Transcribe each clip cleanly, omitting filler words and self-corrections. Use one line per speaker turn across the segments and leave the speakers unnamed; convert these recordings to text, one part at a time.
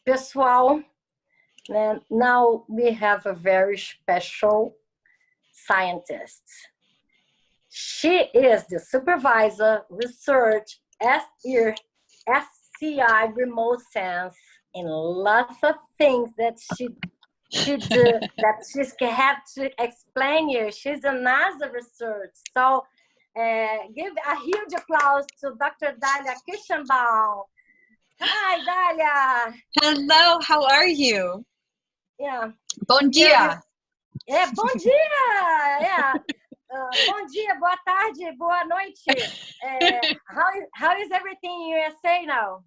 Pessoal, né, now we have a very special scientist. She is the supervisor research SCI remote sense in lots of things that she do that she's have to explain you. She's a NASA research. So give a huge applause to Dr. Dalia Kirschbaum. Hi, Dalia.
Hello, how are you?
Yeah.
Bom dia.
Bom dia. Yeah. Bom dia, boa tarde, boa noite. How is everything in USA now?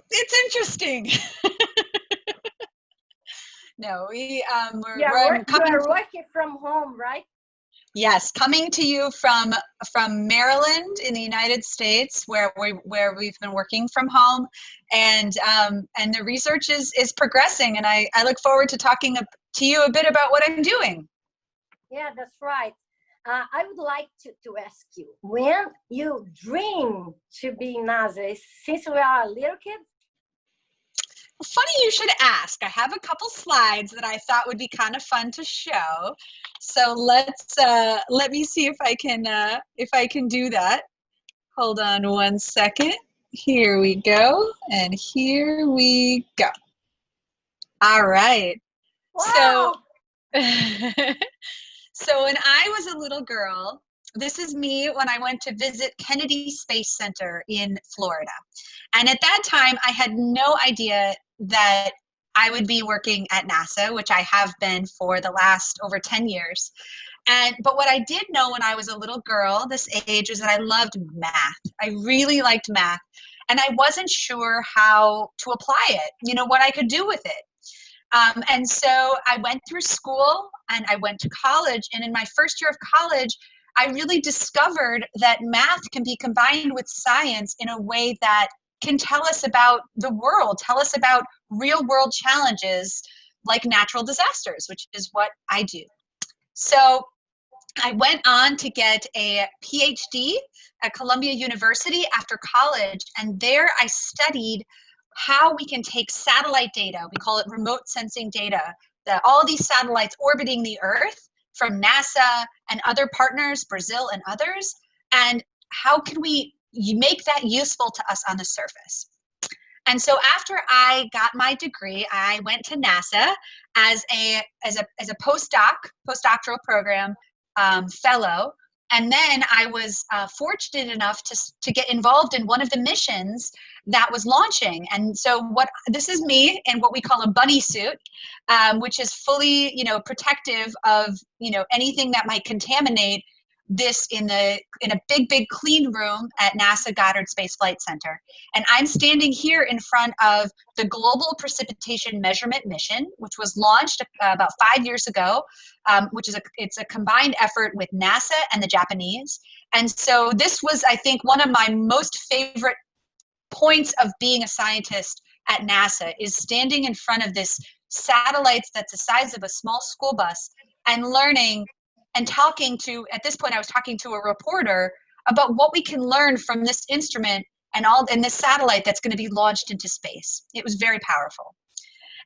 It's interesting. No, we're
you are working from home, right?
Yes, coming to you from Maryland in the United States, where we've been working from home, and the research is progressing, and I look forward to talking to you a bit about what I'm doing.
Yeah, that's right. I would like to ask you, when you dream to be in NASA, since we are little kids?
Funny you should ask. I have a couple slides that I thought would be kind of fun to show. So let me see if I can do that. Hold on one second. Here we go, and here we go. All right.
Wow.
So when I was a little girl, this is me when I went to visit Kennedy Space Center in Florida. And at that time, I had no idea that I would be working at NASA, which I have been for the last over 10 years. But what I did know when I was a little girl, this age, is that I loved math. I really liked math. And I wasn't sure how to apply it, what I could do with it. And so I went through school and I went to college. And in my first year of college, I really discovered that math can be combined with science in a way that can tell us about the world, tell us about real world challenges like natural disasters, which is what I do. So I went on to get a PhD at Columbia University after college, and there I studied how we can take satellite data, we call it remote sensing data, that all these satellites orbiting the Earth from NASA and other partners, Brazil and others, and how can we make that useful to us on the surface. And so after I got my degree, I went to NASA as a postdoctoral program fellow. And then I was fortunate enough to get involved in one of the missions that was launching. And so this is me in what we call a bunny suit, which is fully, protective of, anything that might contaminate this in a big clean room at NASA Goddard Space Flight Center. And I'm standing here in front of the Global Precipitation Measurement Mission, which was launched about 5 years ago, it's a combined effort with NASA and the Japanese. And so this was, I think, one of my most favorite points of being a scientist at NASA, is standing in front of this satellites that's the size of a small school bus and learning and talking to, at this point I was talking to a reporter about what we can learn from this instrument and this satellite that's going to be launched into space. It was very powerful.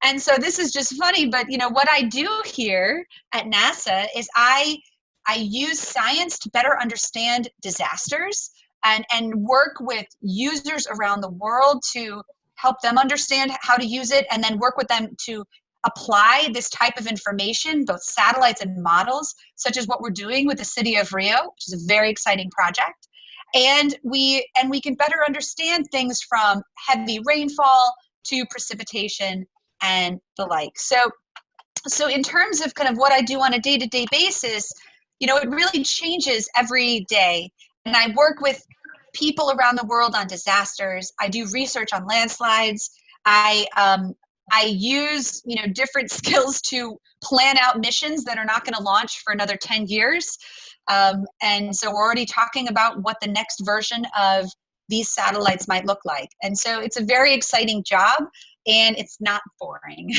And so this is just funny, but what I do here at NASA is I use science to better understand disasters and work with users around the world to help them understand how to use it, and then work with them to apply this type of information, both satellites and models, such as what we're doing with the city of Rio, which is a very exciting project. And we can better understand things from heavy rainfall to precipitation and the like. So in terms of kind of what I do on a day-to-day basis, it really changes every day. And I work with people around the world on disasters. I do research on landslides. I use, different skills to plan out missions that are not going to launch for another 10 years. And so we're already talking about what the next version of these satellites might look like. And so it's a very exciting job, and it's not boring.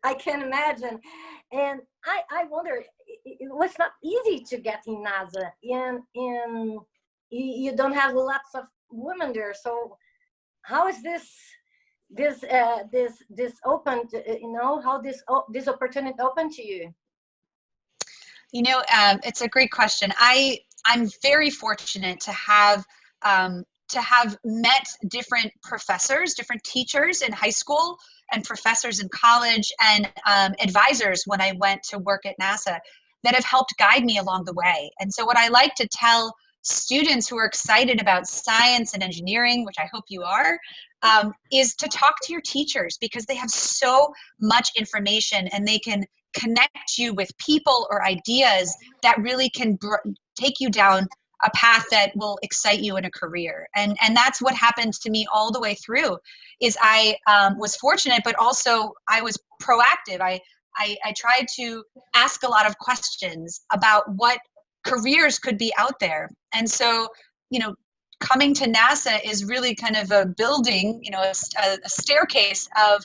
I can imagine. And I wonder, it was not easy to get in NASA. And you don't have lots of women there. So how is this open to, you know, how this opportunity open to you?
You know, it's a great question. I'm very fortunate to have met different professors, different teachers in high school, and professors in college, and advisors when I went to work at NASA, that have helped guide me along the way. And so what I like to tell students who are excited about science and engineering, which I hope you are, is to talk to your teachers, because they have so much information, and they can connect you with people or ideas that really can take you down a path that will excite you in a career. And that's what happened to me all the way through. Is I was fortunate, but also I was proactive. I tried to ask a lot of questions about what careers could be out there. And so, you know, coming to NASA is really kind of a building, you know, a staircase of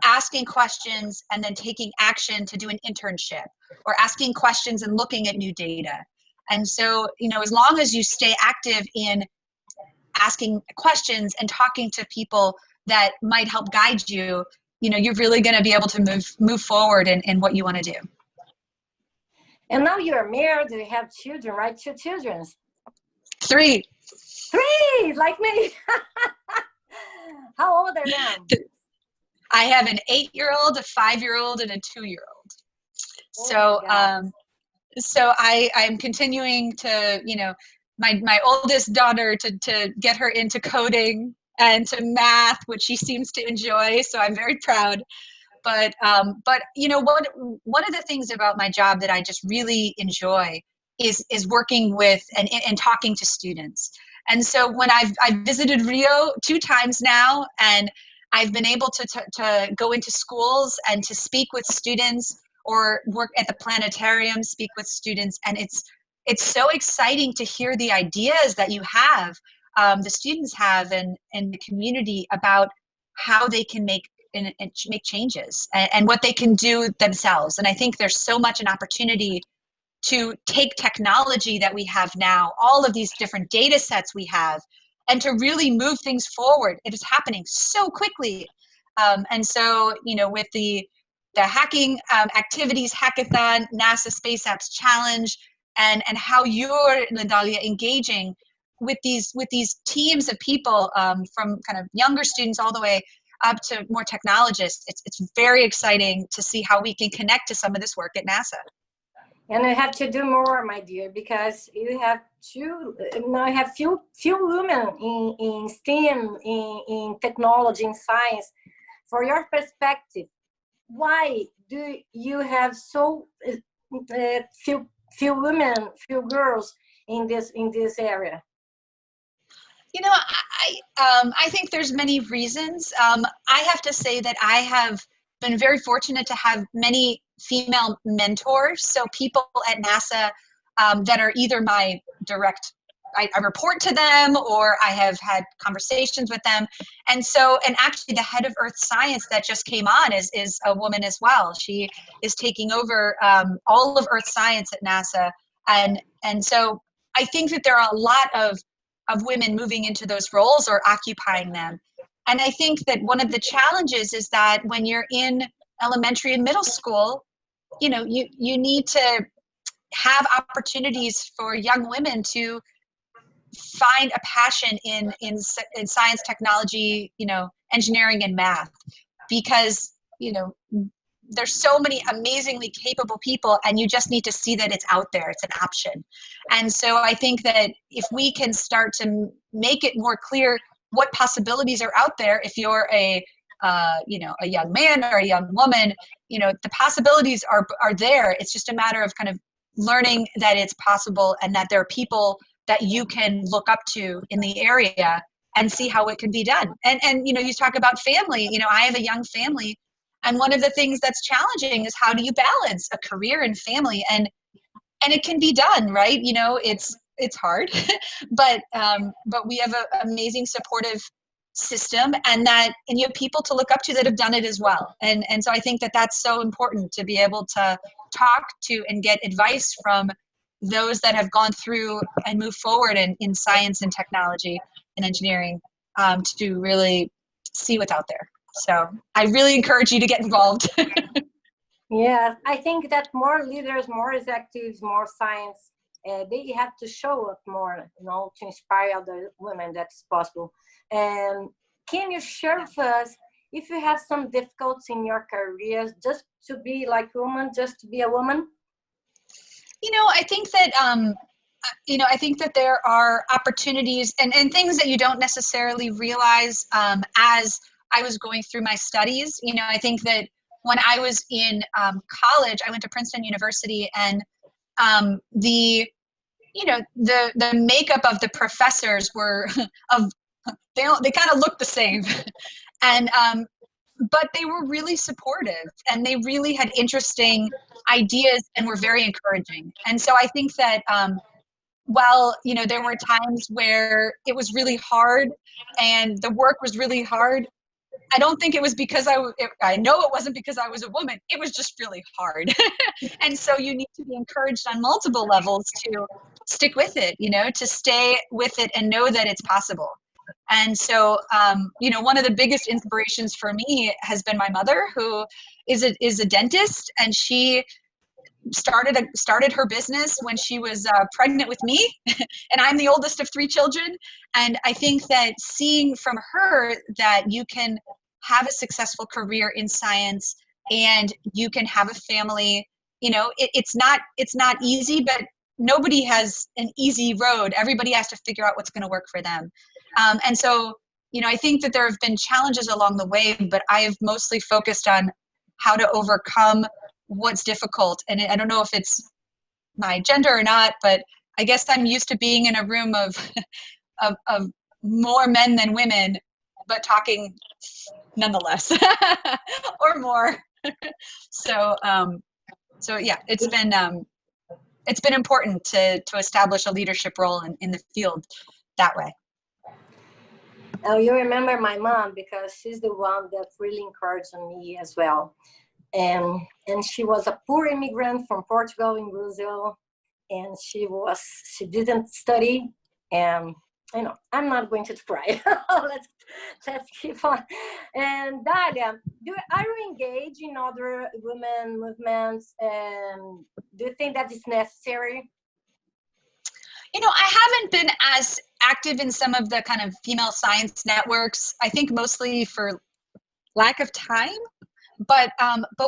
asking questions and then taking action to do an internship, or asking questions and looking at new data. And so, you know, as long as you stay active in asking questions and talking to people that might help guide you, you know, you're really going to be able to move forward in what you want to do.
And now you're married, you have children, right? 2 children.
3.
3, like me. How old are they?
I have an 8-year-old, a 5-year-old, and a 2-year-old. So I'm continuing to, you know, my oldest daughter to get her into coding and to math, which she seems to enjoy. So I'm very proud. But you know, one of the things about my job that I just really enjoy is working with and talking to students. And so when I've visited Rio 2 times now, and I've been able to go into schools and to speak with students, or work at the planetarium, speak with students, and it's so exciting to hear the ideas that you have, the students have, and the community, about how they can make changes and what they can do themselves. And I think there's so much an opportunity to take technology that we have now, all of these different data sets we have, and to really move things forward. It is happening so quickly. And so, you know, with the hacking activities hackathon, NASA Space Apps Challenge, and how you're, Lindália, engaging with these teams of people, from kind of younger students all the way up to more technologists, it's very exciting to see how we can connect to some of this work at NASA.
And I have to do more, my dear, because you have few women in STEM, in technology, in science. For your perspective, why do you have so few women, few girls in this area?
You know, I think there's many reasons. I have to say that I have been very fortunate to have many female mentors. So people at NASA that are either my direct, I report to them, or I have had conversations with them. And so, and actually the head of Earth Science that just came on is a woman as well. She is taking over all of Earth Science at NASA. And so I think that there are a lot of women moving into those roles or occupying them. And I think that one of the challenges is that when you're in elementary and middle school, you know, you need to have opportunities for young women to find a passion in science, technology, you know, engineering and math, because, you know, there's so many amazingly capable people, and you just need to see that it's out there, it's an option. And so I think that if we can start to make it more clear what possibilities are out there, if you're a young man or a young woman, you know, the possibilities are there. It's just a matter of kind of learning that it's possible, and that there are people that you can look up to in the area and see how it can be done. And you know, you talk about family. You know, I have a young family, and one of the things that's challenging is how do you balance a career and family, and it can be done, right? You know, it's hard, but we have an amazing supportive system, and you have people to look up to that have done it as well. And so I think that that's so important, to be able to talk to and get advice from those that have gone through and moved forward in science and technology and engineering. to really see what's out there. So I really encourage you to get involved.
Yeah, I think that more leaders, more executives, more science, they have to show up more, to inspire other women that's possible. And can you share with us if you have some difficulties in your careers just to be like a woman, just to be a woman?
I think that I think that there are opportunities and things that you don't necessarily realize as I was going through my studies. I think that when I was in college, I went to Princeton University, and the makeup of the professors were they kind of looked the same, and but they were really supportive, and they really had interesting ideas and were very encouraging. And so I think that while there were times where it was really hard and the work was really hard, I don't think it was because I know it wasn't because I was a woman. It was just really hard. And so you need to be encouraged on multiple levels to stick with it, to stay with it and know that it's possible. And so, one of the biggest inspirations for me has been my mother, who is a dentist, and she started her business when she was pregnant with me, and I'm the oldest of 3 children. And I think that seeing from her that you can have a successful career in science and you can have a family, it's not easy, but nobody has an easy road. Everybody has to figure out what's going to work for them. And so, I think that there have been challenges along the way, but I've mostly focused on how to overcome what's difficult. And I don't know if it's my gender or not, but I guess I'm used to being in a room of more men than women, but talking nonetheless, or more. So yeah, it's been important to establish a leadership role in the field that way.
Oh, you remember my mom, because she's the one that really encouraged me as well. And she was a poor immigrant from Portugal in Brazil, and she didn't study, and I'm not going to try. let's keep on. And Dalia, are you engaged in other women movements, and do you think that is necessary?
I haven't been as active in some of the kind of female science networks, I think mostly for lack of time. But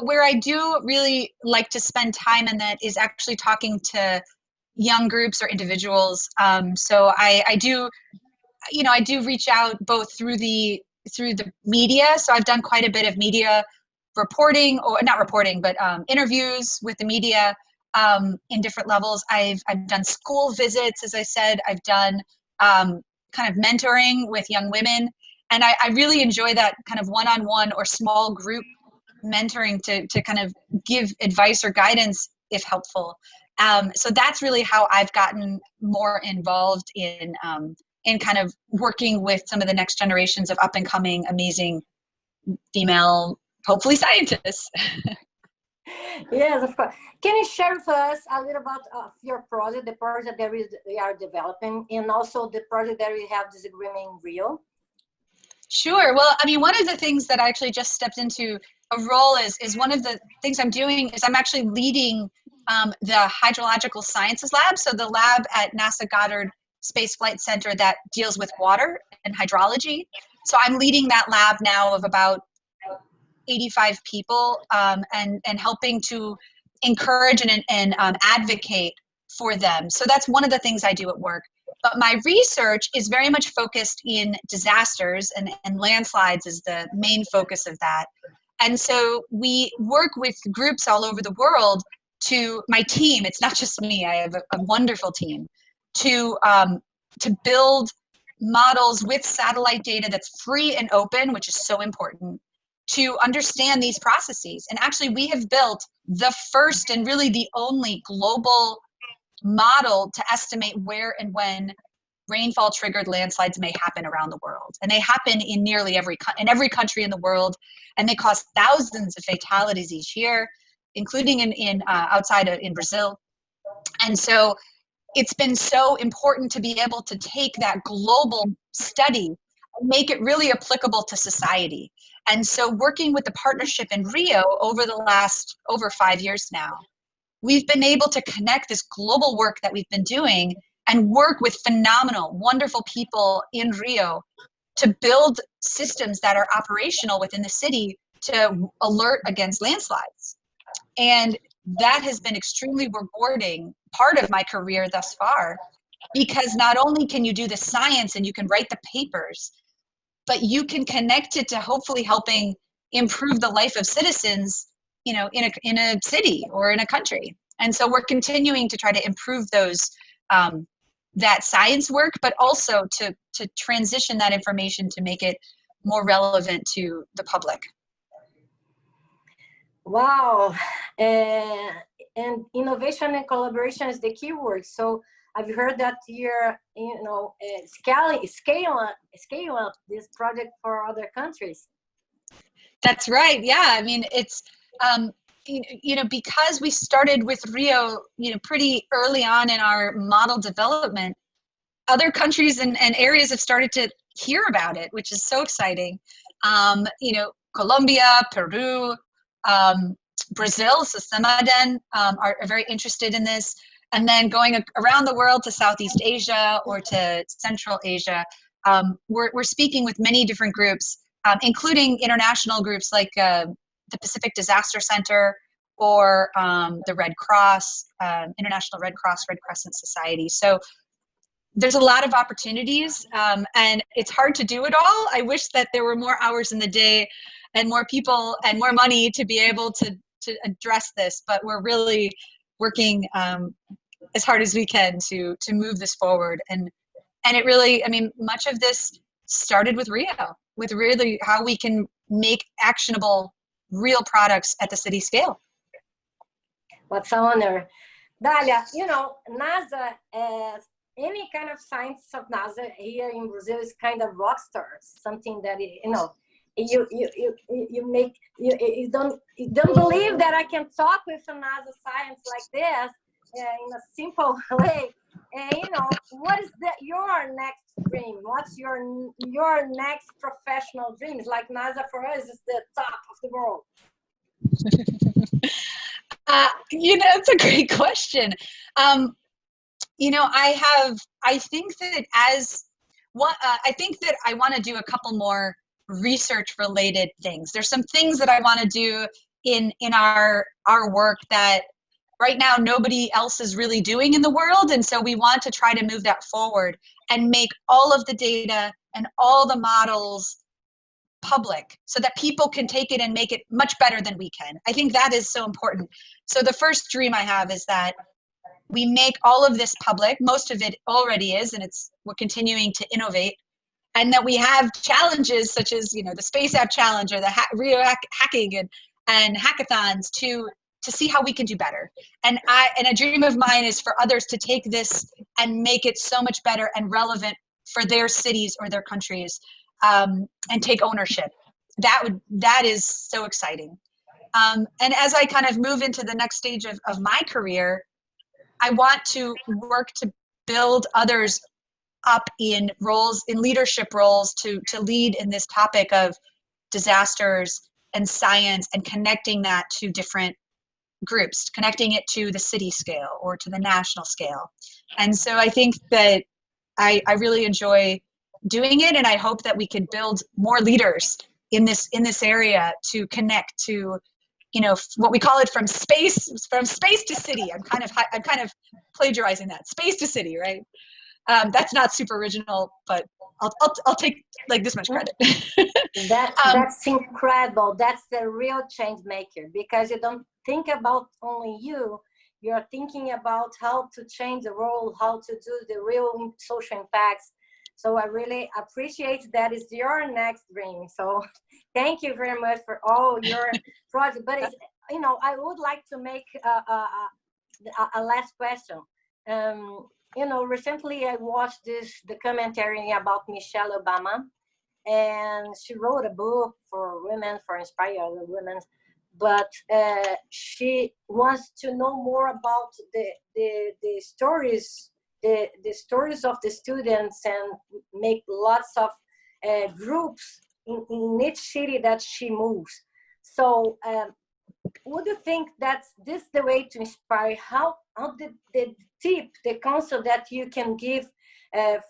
where I do really like to spend time in that is actually talking to young groups or individuals. So I do reach out both through the media. So I've done quite a bit of media reporting, or not reporting, but interviews with the media in different levels. I've done school visits, as I said. I've done kind of mentoring with young women, and I really enjoy that kind of one-on-one or small group mentoring to kind of give advice or guidance if helpful. So that's really how I've gotten more involved in kind of working with some of the next generations of up and coming, amazing female, hopefully, scientists.
Yes, of course. Can you share with us a little about your project, the project that we are developing, and also the project that we have this agreement in Rio?
Sure. Well, I mean, one of the things that I actually just stepped into a role is one of the things I'm doing is I'm actually leading the Hydrological Sciences Lab. So the lab at NASA Goddard Space Flight Center that deals with water and hydrology. So I'm leading that lab now of about 85 people and helping to encourage and advocate for them. So that's one of the things I do at work. But my research is very much focused in disasters, and landslides is the main focus of that. And so we work with groups all over the world my team, it's not just me, I have a wonderful team, to build models with satellite data that's free and open, which is so important, to understand these processes. And actually we have built the first and really the only global model to estimate where and when rainfall triggered landslides may happen around the world. And they happen in nearly every country in the world, and they cause thousands of fatalities each year, including in Brazil. And so it's been so important to be able to take that global study make it really applicable to society. And so working with the partnership in Rio over the last over 5 years now, we've been able to connect this global work that we've been doing and work with phenomenal, wonderful people in Rio to build systems that are operational within the city to alert against landslides. And that has been extremely rewarding part of my career thus far, because not only can you do the science and you can write the papers, but you can connect it to hopefully helping improve the life of citizens, in a city or in a country. And so we're continuing to try to improve those, that science work, but also to transition that information to make it more relevant to the public.
Wow, and innovation and collaboration is the key word. So I've heard that you're, scale up this project for other countries.
That's right. Yeah, I mean, it's because we started with Rio, pretty early on in our model development, other countries and areas have started to hear about it, which is so exciting. Colombia, Peru, Brazil, so Samaden are very interested in this. And then going around the world to Southeast Asia or to Central Asia, we're speaking with many different groups, including international groups like the Pacific Disaster Center or the Red Cross, International Red Cross, Red Crescent Society. So there's a lot of opportunities, and it's hard to do it all. I wish that there were more hours in the day and more people and more money to be able to address this, but we're really working as hard as we can to move this forward. And it really, I mean, much of this started with Rio, with really how we can make actionable real products at the city scale.
What's an honor. Dalia, NASA, any kind of science of NASA here in Brazil is kind of rock star, something that, you don't believe that I can talk with a NASA science like this in a simple way. And what is your next dream? What's your next professional dream? It's like NASA for us is the top of the world.
It's a great question. I think that I want to do a couple more research related things. There's some things that I want to do in our work that right now nobody else is really doing in the world. And so we want to try to move that forward and make all of the data and all the models public so that people can take it and make it much better than we can. I think that is so important. So the first dream I have is that we make all of this public. Most of it already is, and we're continuing to innovate. And that we have challenges such as, the Space App Challenge or the Rio Hacking and hackathons to see how we can do better. And a dream of mine is for others to take this and make it so much better and relevant for their cities or their countries, and take ownership. That is so exciting. And as I kind of move into the next stage of my career, I want to work to build others up in leadership roles to lead in this topic of disasters and science and connecting that to different groups, connecting it to the city scale or to the national scale. And so I think that I really enjoy doing it, and I hope that we can build more leaders in this area to connect to, what we call it from space to city. I'm kind of plagiarizing that, space to city, right? That's not super original, but I'll take like this much credit.
That's incredible. That's the real change maker, because you don't think about only you. You're thinking about how to change the world, how to do the real social impacts. So I really appreciate that is your next dream. So thank you very much for all your projects. But I would like to make a last question. Recently I watched the documentary about Michelle Obama, and she wrote a book for women, for inspire other women. But she wants to know more about the stories, the stories of the students, and make lots of groups in each city that she moves. So would you think that's this the way to inspire? How the tip, the counsel that you can give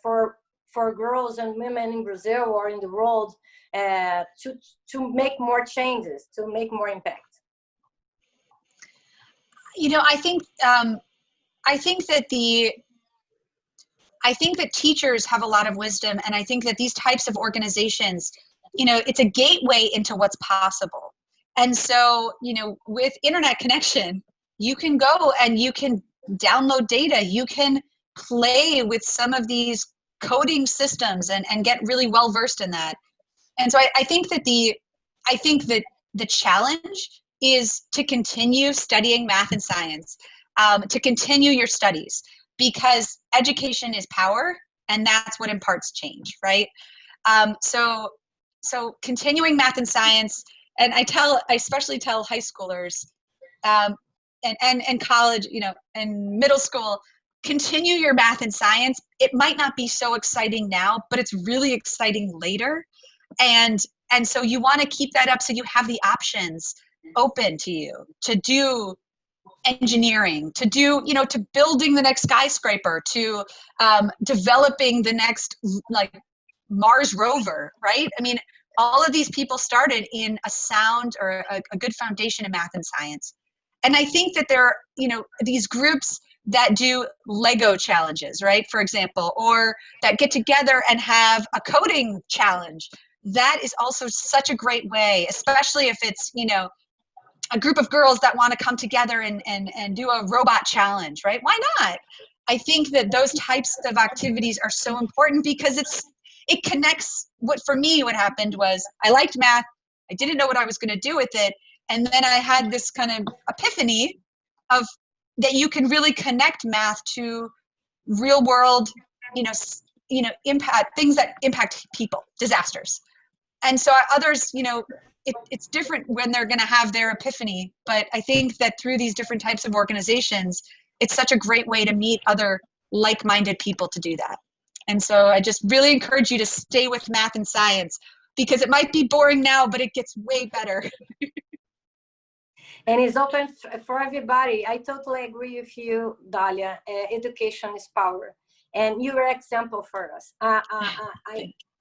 for girls and women in Brazil or in the world to make more changes, to make more impact?
You know, I think that teachers have a lot of wisdom, and I think that these types of organizations, you know, it's a gateway into what's possible. And so, you know, with internet connection, you can go and you can download data, you can play with some of these coding systems and get really well versed in that. And so I think that the challenge is to continue studying math and science, to continue your studies, because education is power, and that's what imparts change, right? So continuing math and science, and I especially tell high schoolers, and college, you know, and middle school, continue your math and science. It might not be so exciting now, but it's really exciting later. And so you want to keep that up so you have the options open to you to do engineering, to do, you know, to building the next skyscraper, to developing the next like Mars rover, right? I mean, all of these people started in a sound or a good foundation in math and science. And I think that there are, you know, these groups that do Lego challenges, right? For example, or that get together and have a coding challenge. That is also such a great way, especially if it's, you know, a group of girls that want to come together and do a robot challenge, right? Why not? I think that those types of activities are so important because it connects. For me, what happened was I liked math. I didn't know what I was going to do with it. And then I had this kind of epiphany of that you can really connect math to real world, impact, things that impact people, disasters. And so others, you know, it's different when they're going to have their epiphany. But I think that through these different types of organizations, it's such a great way to meet other like-minded people to do that. And so I just really encourage you to stay with math and science, because it might be boring now, but it gets way better.
And it's open for everybody. I totally agree with you, Dalia. Education is power, and you are an example for us.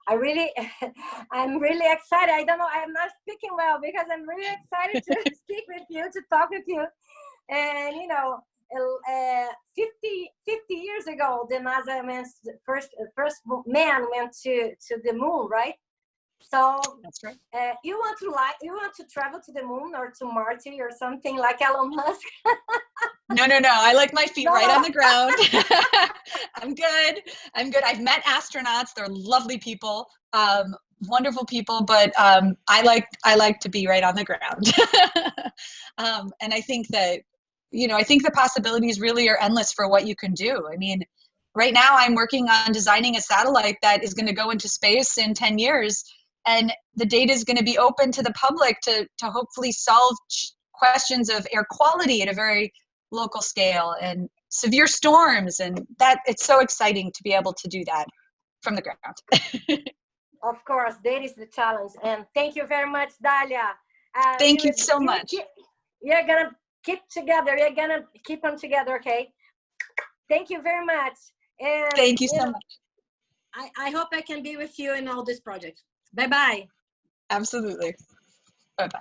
I'm really excited. I don't know, I'm not speaking well because I'm really excited to speak with you, to talk with you. And you know, 50 years ago, the NASA went, first man went to the moon, right? So
that's right.
You want to travel to the moon or to Mars or something like Elon Musk?
No. I like my feet right on the ground. I'm good. I've met astronauts. They're lovely people, wonderful people, but I like to be right on the ground. And I think that, you know, I think the possibilities really are endless for what you can do. I mean, right now I'm working on designing a satellite that is going to go into space in 10 years. And the data is going to be open to the public to hopefully solve questions of air quality at a very local scale and severe storms. And that it's so exciting to be able to do that from the ground.
Of course, that is the challenge. And thank you very much, Dalia.
Thank you so much.
You're going to keep together. You're going to keep them together, okay? Thank you very much. And
thank you so much.
I hope I can be with you in all these projects. Bye-bye.
Absolutely. Bye-bye.